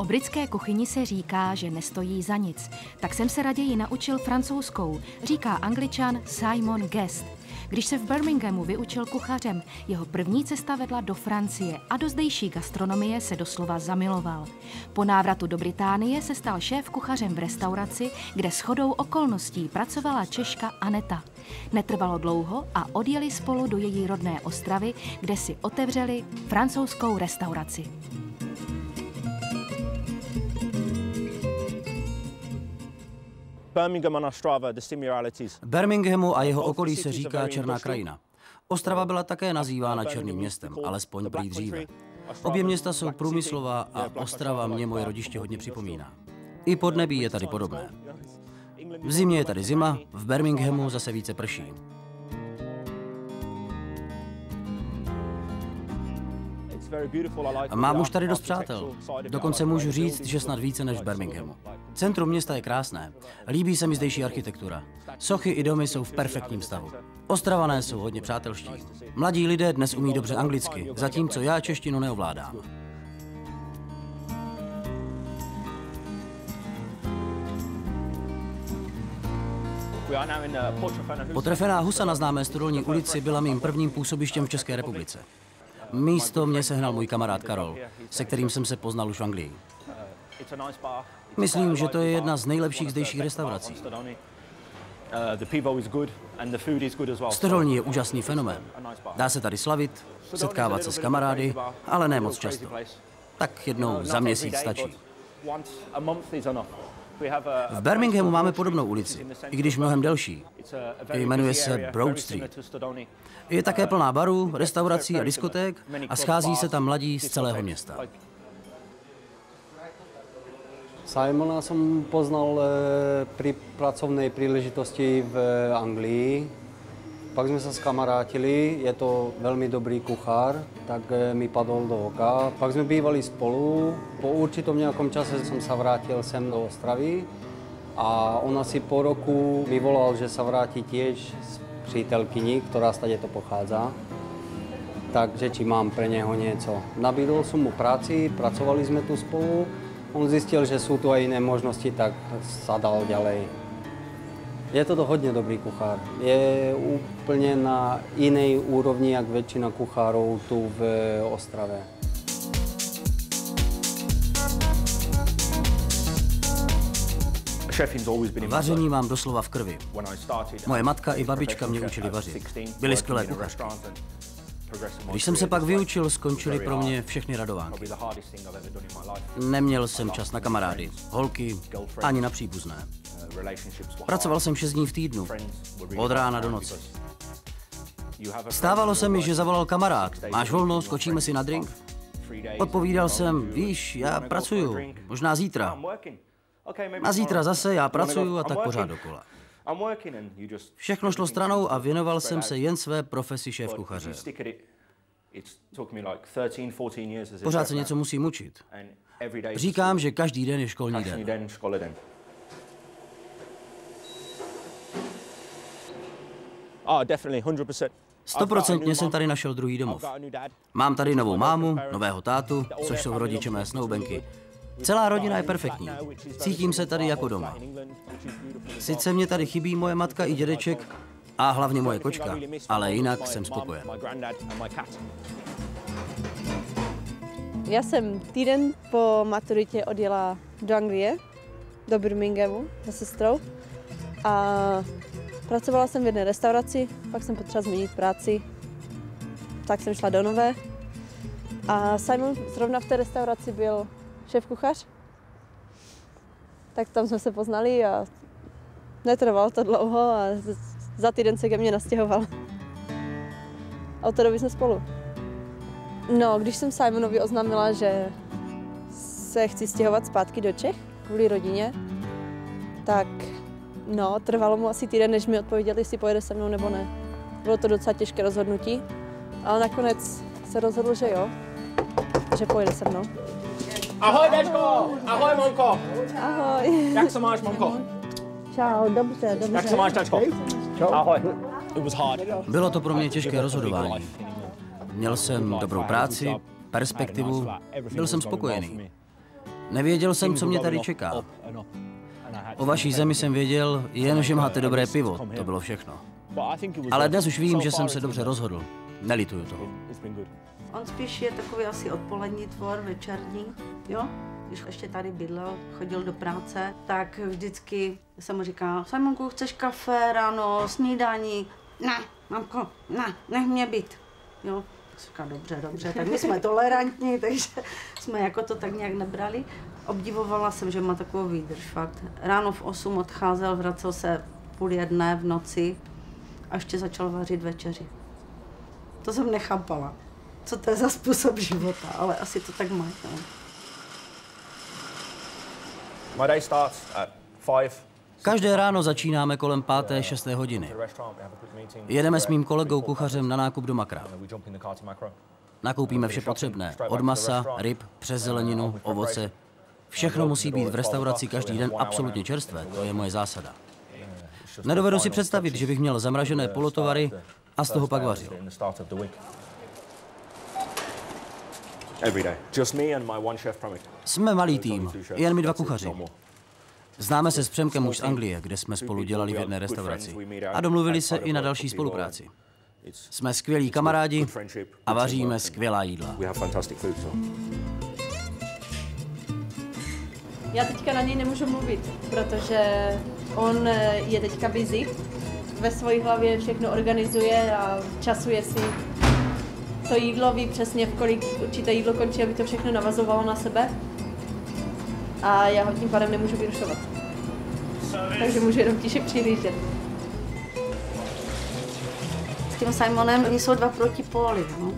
O britské kuchyni se říká, že nestojí za nic. Tak jsem se raději naučil francouzskou, říká Angličan Simon Guest. Když se v Birminghamu vyučil kuchařem, jeho první cesta vedla do Francie a do zdejší gastronomie se doslova zamiloval. Po návratu do Británie se stal šéf kuchařem v restauraci, kde shodou okolností pracovala Češka Aneta. Netrvalo dlouho a odjeli spolu do její rodné Ostravy, kde si otevřeli francouzskou restauraci. Birminghamu a jeho okolí se říká Černá krajina. Ostrava byla také nazývána Černým městem, alespoň prý dříve. Obě města jsou průmyslová a Ostrava mě moje rodiště hodně připomíná. I podnebí je tady podobné. V zimě je tady zima, v Birminghamu zase více prší. Mám už tady dost přátel. Dokonce můžu říct, že snad více než v Birminghamu. Centrum města je krásné. Líbí se mi zdejší architektura. Sochy i domy jsou v perfektním stavu. Ostravané jsou hodně přátelští. Mladí lidé dnes umí dobře anglicky, zatímco já češtinu neovládám. Potrefená husa na známé Studolní ulici byla mým prvním působištěm v České republice. Místo mě sehnal můj kamarád Karol, se kterým jsem se poznal už v Anglii. Myslím, že to je jedna z nejlepších zdejších restaurací. Studolní je úžasný fenomén. Dá se tady slavit, setkávat se s kamarády, ale ne moc často. Tak jednou za měsíc stačí. V Birminghamu máme podobnou ulici, i když mnohem delší. Jmenuje se Broad Street. Je také plná barů, restaurací a diskoték a schází se tam mladí z celého města. Simona jsem poznal při pracovné příležitosti v Anglii. Pak jsme se skamarátili, je to velmi dobrý kuchár, tak mi padl do oka. Pak jsme bývali spolu, po určitom nějakom čase jsem se vrátil sem do Ostravy a on asi po roku mi volal, že se vrátí těž s přítelkyní, která z tady to pochádza. Takže či mám pre něho něco. Nabídl jsem mu práci, pracovali jsme tu spolu. On zjistil, že jsou tu aj jiné možnosti, tak zadal ďalej. Je to hodně dobrý kuchár. Je úplně na jiné úrovni, jak většina kuchárů tu v Ostravě. Vaření mám doslova v krvi. Moje matka i babička mě učili vařit. Byli skvělé kuchařky. Když jsem se pak vyučil, skončily pro mě všechny radovánky. Neměl jsem čas na kamarády, holky, ani na příbuzné. Pracoval jsem 6 dní v týdnu, od rána do noci. Stávalo se mi, že zavolal kamarád, máš volno, skočíme si na drink? Odpovídal jsem, víš, já pracuju, možná zítra. A zítra zase, já pracuju a tak pořád dokola. Všechno šlo stranou a věnoval jsem se jen své profesi šéf kuchaře. Pořád se něco musím učit. Říkám, že každý den je školní den. 100% jsem tady našel druhý domov. Mám tady novou mámu, nového tátu, což jsou rodiče mé snoubenky. Celá rodina je perfektní. Cítím se tady jako doma. Sice mě tady chybí moje matka i dědeček a hlavně moje kočka, ale jinak jsem spokojen. Já jsem týden po maturitě odjela do Anglie, do Birminghamu se sestrou a pracovala jsem v jedné restauraci, pak jsem potřebovala změnit práci, tak jsem šla do nové a Simon zrovna v té restauraci byl šéf kuchař, tak tam jsme se poznali a netrvalo to dlouho a za týden se ke mně nastěhoval. A od té doby jsme spolu. No, když jsem Simonovi oznámila, že se chci stěhovat zpátky do Čech kvůli rodině, tak no, trvalo mu asi týden, než mi odpověděl, jestli pojede se mnou nebo ne. Bylo to docela těžké rozhodnutí, ale nakonec se rozhodl, že jo, že pojede se mnou. Ahoj, Dečko! Ahoj, Monko! Ahoj. Jak se máš, Monko? Čau, dobře. Jak se máš, Dečko? Ahoj. Bylo to pro mě těžké rozhodování. Měl jsem dobrou práci, perspektivu, byl jsem spokojený. Nevěděl jsem, co mě tady čeká. O vaší zemi jsem věděl jen, že máte dobré pivo. To bylo všechno. Ale dnes už vím, že jsem se dobře rozhodl. Nelituju toho. On spíš je takový asi odpolední tvor, večerní, jo? Když ještě tady bydlel, chodil do práce, tak vždycky jsem mu říkal, Simonku, chceš kafe ráno, snídaní? Ne, mamko, ne, nech mě být, jo? Říká, dobře, tak my jsme tolerantní, takže jsme jako to tak nějak nebrali. Obdivovala jsem, že má takovou výdrž, fakt. Ráno v 8 odcházel, vracel se 12:30 v noci a ještě začal vařit večeři. To jsem nechápala, co to je za způsob života, ale asi to tak má. No. My day starts at 5. Každé ráno začínáme kolem 5. 6. hodiny. Jedeme s mým kolegou kuchařem na nákup do Makra. Nakoupíme vše potřebné, od masa, ryb, přes zeleninu, ovoce. Všechno musí být v restauraci každý den absolutně čerstvé, to je moje zásada. Nedovedu si představit, že bych měl zamražené polotovary a z toho pak vařil. Jsme malý tým, jen my dva kuchaři. Známe se s Přemkem už z Anglie, kde jsme spolu dělali v jedné restauraci. A domluvili se i na další spolupráci. Jsme skvělí kamarádi a vaříme skvělá jídla. Já teďka na něj nemůžu mluvit, protože on je teďka busy. Ve své hlavě všechno organizuje a časuje si to jídlo, ví přesně, v kolik určité jídlo končí, aby to všechno navazovalo na sebe. A já ho tím pádem nemůžu vyrušovat. Takže můžu jenom tiše přihlížet. S tím Simonem jsou dva protipóly. No?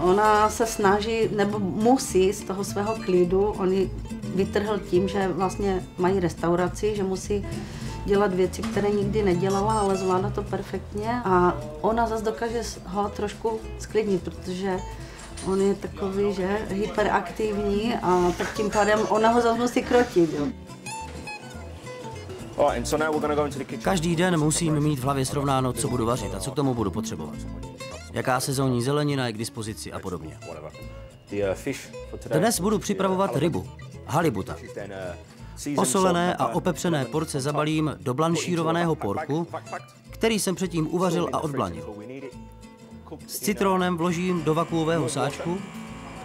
Ona se snaží, nebo musí z toho svého klidu, on ji vytrhl tím, že vlastně mají restauraci, že musí dělat věci, které nikdy nedělala, ale zvládá to perfektně. A ona zase dokáže ho trošku sklidnit, protože on je takový, že hyperaktivní a tak tím pádem ona ho zase musí krotit. Jo. Každý den musím mít v hlavě srovnáno, co budu vařit a co k tomu budu potřebovat. Jaká sezónní zelenina je k dispozici a podobně. Dnes budu připravovat rybu, halibuta. Osolené a opepřené porce zabalím do blanšírovaného porku, který jsem předtím uvařil a odblanil. S citrónem vložím do vakuového sáčku,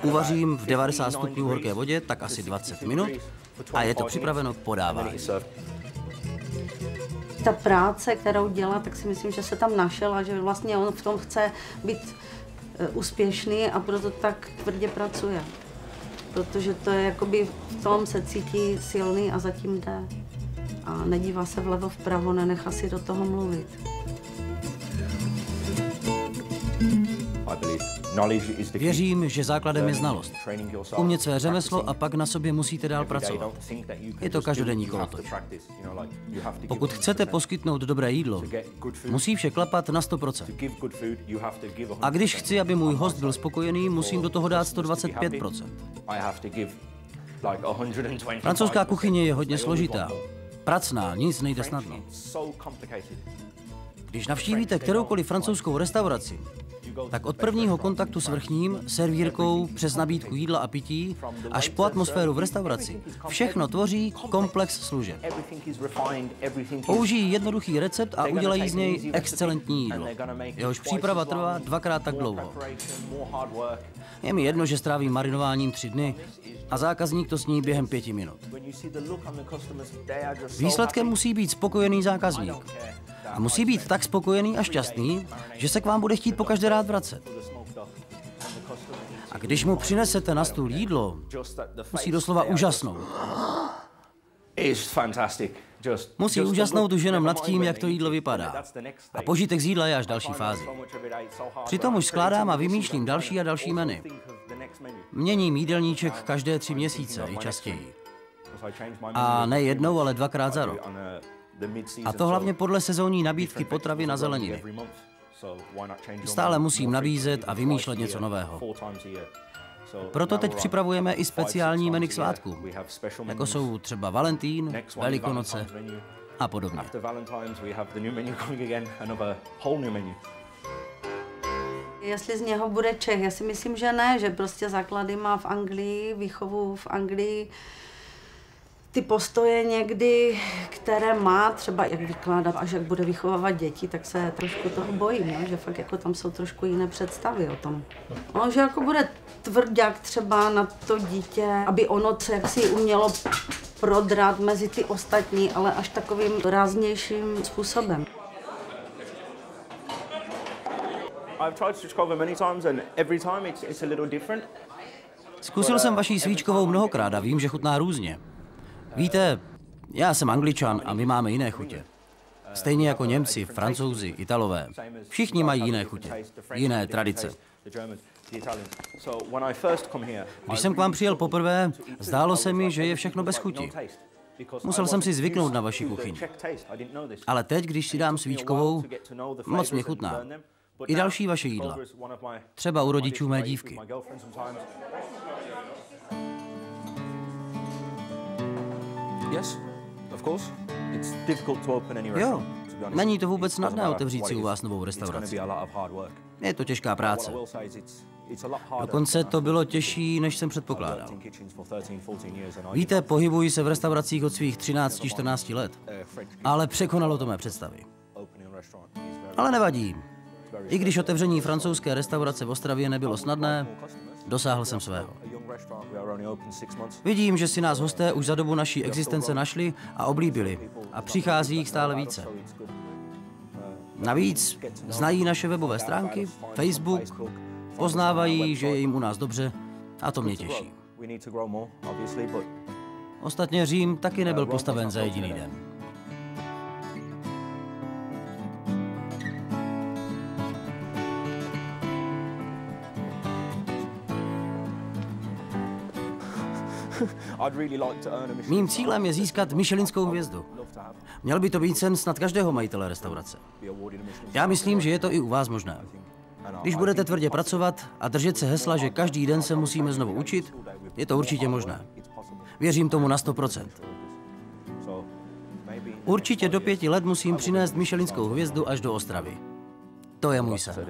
uvařím v 90 stupňů horké vodě, tak asi 20 minut a je to připraveno k podávání. Ta práce, kterou dělá, tak si myslím, že se tam našel a že vlastně on v tom chce být úspěšný a proto tak tvrdě pracuje. Protože to je jakoby v tom se cítí silný a zatím jde. A nedívá se vlevo vpravo, nenechá si do toho mluvit. Věřím, že základem je znalost. Umět své řemeslo a pak na sobě musíte dál pracovat. Je to každodenní kolotoč. Pokud chcete poskytnout dobré jídlo, musí vše klapat na 100%. A když chci, aby můj host byl spokojený, musím do toho dát 125%. Francouzská kuchyně je hodně složitá. Pracná, nic nejde snadno. Když navštívíte kteroukoliv francouzskou restauraci, tak od prvního kontaktu s vrchním, servírkou, přes nabídku jídla a pití, až po atmosféru v restauraci, všechno tvoří komplex služeb. Použijí jednoduchý recept a udělají z něj excelentní jídlo. Jehož příprava trvá 2krát tak dlouho. Je mi jedno, že strávím marinováním 3 dny a zákazník to sní během 5 minut. Výsledkem musí být spokojený zákazník. A musí být tak spokojený a šťastný, že se k vám bude chtít pokaždé rád vracet. A když mu přinesete na stůl jídlo, musí doslova úžasnout. Musí úžasnout už jenom nad tím, jak to jídlo vypadá. A požitek z jídla je až další fázi. Přitom už skládám a vymýšlím další a další menu. Měním jídelníček každé 3 měsíce, i častěji. A ne jednou, ale 2krát za rok. A to hlavně podle sezónní nabídky potravy na zeleniny. Stále musím nabízet a vymýšlet něco nového. Proto teď připravujeme i speciální menu k svátku, jako jsou třeba Valentín, Velikonoce a podobně. Jestli z něho bude Čech, já si myslím, že ne, že prostě základy má v Anglii, výchovu v Anglii, ty postoje někdy, které má, třeba jak vykládá, až jak bude vychovávat děti, tak se trošku toho bojím, no? Že fakt jako tam jsou trošku jiné představy o tom. No, že jako bude tvrdák třeba na to dítě, aby ono se jaksi umělo prodrat mezi ty ostatní, ale až takovým ráznějším způsobem. Zkusil jsem vaší svíčkovou mnohokrát a vím, že chutná různě. Víte, já jsem Angličan a my máme jiné chutě. Stejně jako Němci, Francouzi, Italové. Všichni mají jiné chutě, jiné tradice. Když jsem k vám přijel poprvé, zdálo se mi, že je všechno bez chuti. Musel jsem si zvyknout na vaši kuchyni. Ale teď, když si dám svíčkovou, moc mě chutná. I další vaše jídla. Třeba u rodičů mé dívky. Jo, není to vůbec snadné otevřít si u vás novou restauraci. Je to těžká práce. Dokonce to bylo těžší, než jsem předpokládal. Víte, pohybuji se v restauracích od svých 13-14 let, ale překonalo to mé představy. Ale nevadí. I když otevření francouzské restaurace v Ostravě nebylo snadné, dosáhl jsem svého. Vidím, že si nás hosté už za dobu naší existence našli a oblíbili a přichází jich stále více. Navíc znají naše webové stránky, Facebook, poznávají, že je jim u nás dobře a to mě těší. Ostatně Řím taky nebyl postaven za jediný den. Mým cílem je získat Michelinskou hvězdu. Měl by to být sen snad každého majitele restaurace. Já myslím, že je to i u vás možné. Když budete tvrdě pracovat a držet se hesla, že každý den se musíme znovu učit, je to určitě možné. Věřím tomu na 100%. Určitě do 5 let musím přinést Michelinskou hvězdu až do Ostravy. To je můj sen.